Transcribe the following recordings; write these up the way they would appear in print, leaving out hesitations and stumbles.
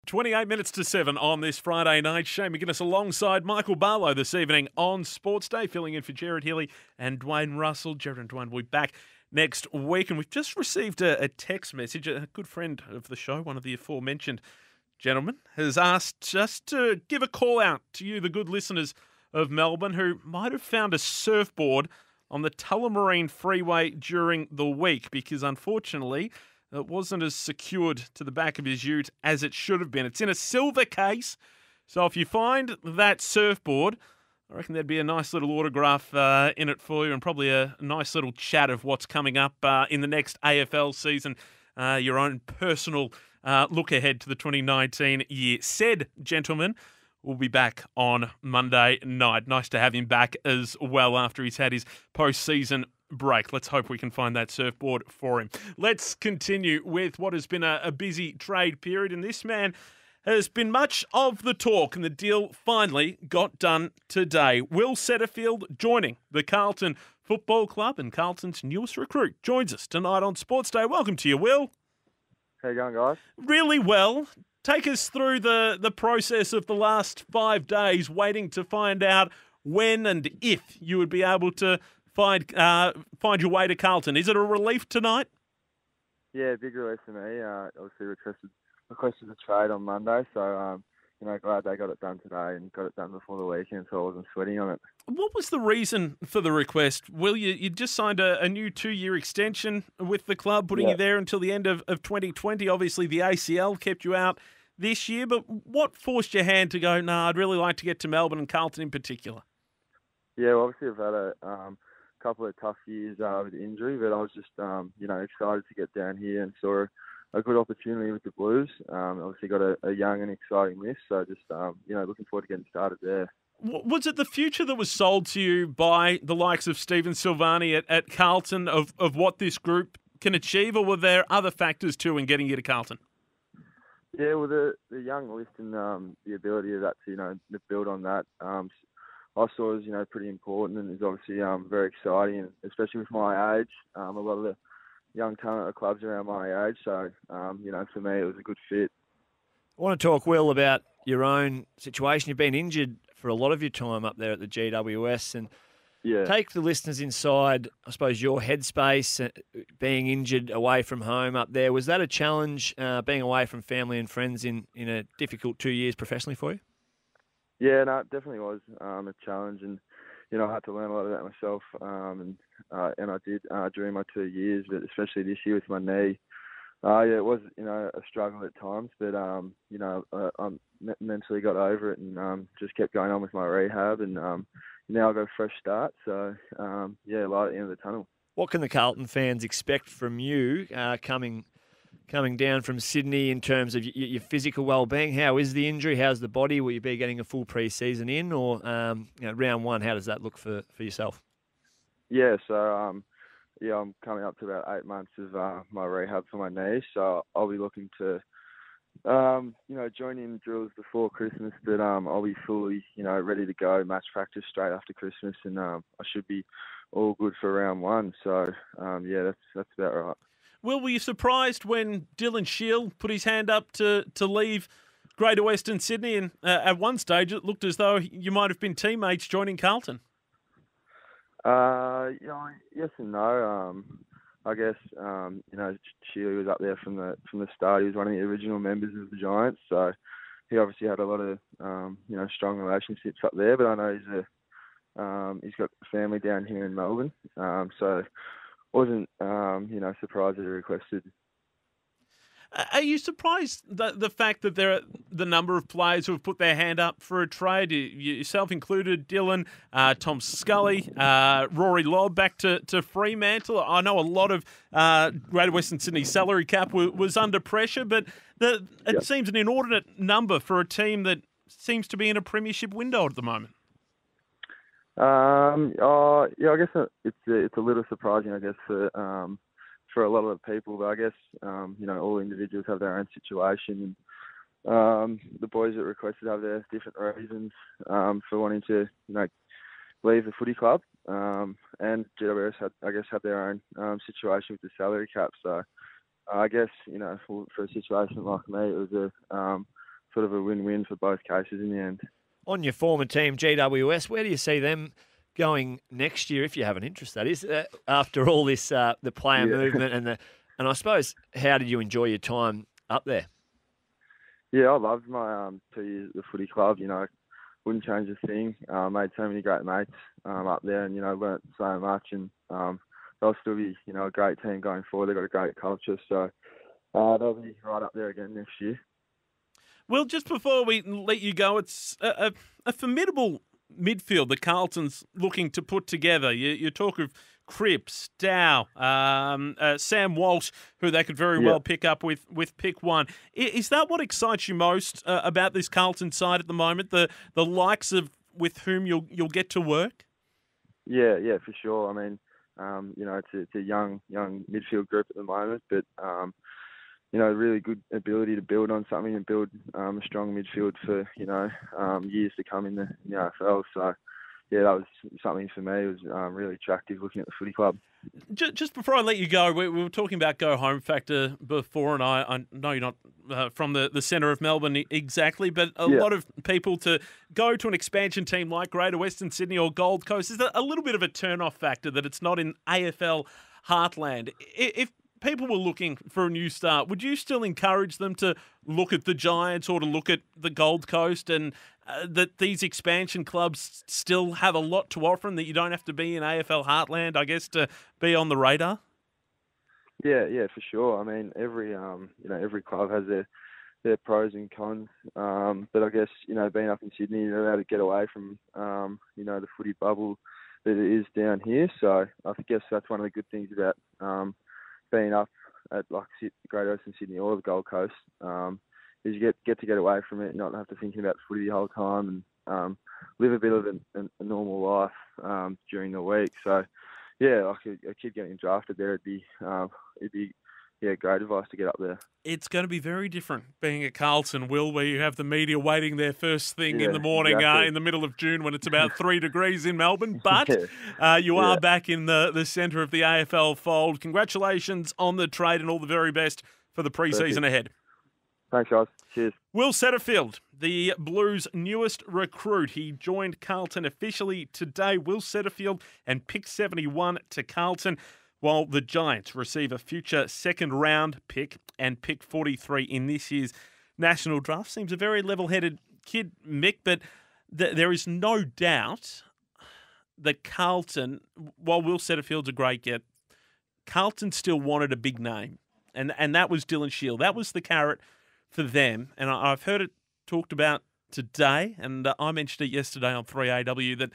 28 minutes to 7 on this Friday night. Shane McGuinness alongside Michael Barlow this evening on Sports Day, filling in for Jared Healy and Dwayne Russell. Jared and Dwayne will be back next week. And we've just received a text message. A good friend of the show, one of the aforementioned gentlemen, has asked just to give a call out to you, the good listeners of Melbourne, who might have found a surfboard on the Tullamarine Freeway during the week, because unfortunately it wasn't as secured to the back of his ute as it should have been. It's in a silver case, so if you find that surfboard, I reckon there'd be a nice little autograph in it for you, and probably a nice little chat of what's coming up in the next AFL season, your own personal look ahead to the 2019 year. Said gentleman will be back on Monday night. Nice to have him back as well after he's had his post-season break. Let's hope we can find that surfboard for him. Let's continue with what has been a busy trade period, and this man has been much of the talk, and the deal finally got done today. Will Setterfield joining the Carlton Football Club, and Carlton's newest recruit joins us tonight on Sports Day. Welcome to you, Will. How you going, guys? Really well. Take us through the process of the last 5 days, waiting to find out when and if you would be able to find your way to Carlton. Is it a relief tonight? Yeah, big relief for me. Obviously requested the trade on Monday, so glad they got it done today and got it done before the weekend, so I wasn't sweating on it. What was the reason for the request? Will, you just signed a new 2-year extension with the club, putting you there until the end of 2020. Obviously, the ACL kept you out this year, but what forced your hand to go, I'd really like to get to Melbourne and Carlton in particular? Yeah, well, obviously I've had a couple of tough years with injury, but I was just, excited to get down here and saw a good opportunity with the Blues. Obviously got a young and exciting list, so just, looking forward to getting started there. Was it the future that was sold to you by the likes of Stephen Silvani at Carlton of what this group can achieve, or were there other factors too in getting you to Carlton? Yeah, well, the young list and the ability of that to build on that, I saw as pretty important, and is obviously very exciting, and especially with my age, a lot of the young talent of clubs around my age. So for me, it was a good fit. I want to talk, Will, about your own situation. You've been injured for a lot of your time up there at the GWS, and take the listeners inside, I suppose, your headspace, being injured away from home up there. Was that a challenge, being away from family and friends in a difficult 2 years professionally for you? Yeah, no, it definitely was a challenge, and I had to learn a lot of that myself, and I did during my 2 years, but especially this year with my knee. It was a struggle at times, but I mentally got over it and just kept going on with my rehab, and now I've got a fresh start. So light at the end of the tunnel. What can the Carlton fans expect from you coming down from Sydney in terms of your physical well-being? How is the injury? How's the body? Will you be getting a full pre-season in, or round one? How does that look for yourself? Yeah, so I'm coming up to about 8 months of my rehab for my knee, so I'll be looking to join in drills before Christmas, but I'll be fully ready to go match practice straight after Christmas, and I should be all good for round one. So that's about right. Will, were you surprised when Dylan Shield put his hand up to leave Greater Western Sydney, and at one stage it looked as though you might have been teammates joining Carlton? Yes and no. I guess Shield was up there from the start. He was one of the original members of the Giants, so he obviously had a lot of strong relationships up there. But I know he's got family down here in Melbourne, so wasn't surprised that he requested. Are you surprised that the fact that there are the number of players who have put their hand up for a trade, yourself included, Dylan, Tom Scully, Rory Lobb back to Fremantle? I know a lot of Greater Western Sydney salary cap was under pressure, but it seems an inordinate number for a team that seems to be in a premiership window at the moment. I guess it's a little surprising, I guess, for a lot of the people, but I guess all individuals have their own situation. The boys that requested have their different reasons for wanting to leave the footy club, and GWS had their own situation with the salary cap. So I guess for a situation like me, it was sort of a win-win for both cases in the end. On your former team, GWS, where do you see them going next year, if you have an interest, that is, after all this, the player movement and I suppose, how did you enjoy your time up there? Yeah, I loved my 2 years at the footy club. Wouldn't change a thing. Made so many great mates up there, and learnt so much. And they'll still be a great team going forward. They've got a great culture, so they'll be right up there again next year. Well, just before we let you go, it's a formidable midfield that Carlton's looking to put together. You talk of Cripps, Dow, Sam Walsh, who they could very well pick up with pick one. Is that what excites you most about this Carlton side at the moment? The likes of with whom you'll get to work? Yeah, for sure. I mean, it's a young midfield group at the moment, but really good ability to build on something and build a strong midfield for years to come in the AFL. So. Yeah, that was something for me. It was really attractive looking at the footy club. Just before I let you go, we were talking about go home factor before, and I know you're not from the centre of Melbourne exactly, but a lot of people to go to an expansion team like Greater Western Sydney or Gold Coast is a little bit of a turn-off factor that it's not in AFL heartland. If people were looking for a new start, would you still encourage them to look at the Giants or to look at the Gold Coast, and that these expansion clubs still have a lot to offer and that you don't have to be in AFL heartland, I guess, to be on the radar? Yeah, for sure. I mean, every club has their pros and cons. But I guess, being up in Sydney, you're able to get away from, the footy bubble that it is down here. So I guess that's one of the good things about being up at Greater Western Sydney or the Gold Coast, is you get to get away from it, not have to thinking about footy the whole time, and live a bit of a normal life during the week. So, yeah, like a kid getting drafted there, it'd be great advice to get up there. It's going to be very different being at Carlton, Will, where you have the media waiting there first thing in the morning in the middle of June when it's about 3 degrees in Melbourne. But you are back in the centre of the AFL fold. Congratulations on the trade and all the very best for the pre-season ahead. Thanks, guys. Cheers. Will Setterfield, the Blues' newest recruit. He joined Carlton officially today. Will Setterfield and pick 71 to Carlton, while the Giants receive a future second-round pick and pick 43 in this year's national draft. Seems a very level-headed kid, Mick, but there is no doubt that Carlton, while Will Setterfield's a great get, Carlton still wanted a big name, and that was Dylan Shield. That was the carrot for them, and I've heard it talked about today, and I mentioned it yesterday on 3AW, that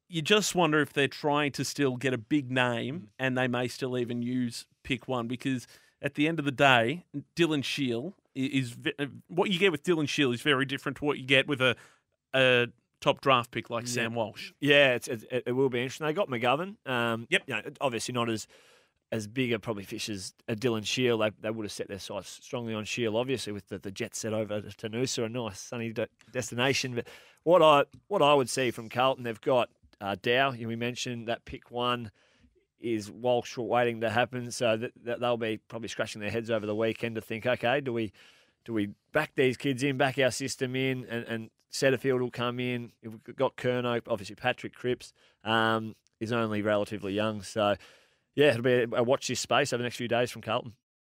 you just wonder if they're trying to still get a big name, and they may still even use pick one, because at the end of the day, Dylan Shield is what you get with Dylan Shield is very different to what you get with a top draft pick like Sam Walsh. Yeah, it will be interesting. They got McGovern. Obviously not as big a probably fish as a Dylan Shield. They would have set their sights strongly on Shield, obviously, with the jet set over to Noosa, a nice sunny destination. But what I would see from Carlton, they've got Dow. We mentioned that pick one is Walsh waiting to happen, so that they'll be probably scratching their heads over the weekend to think, okay, do we back these kids in, back our system in, and Setterfield will come in. We've got Kerno, obviously Patrick Cripps is only relatively young, so yeah, it'll be a watch this space over the next few days from Carlton.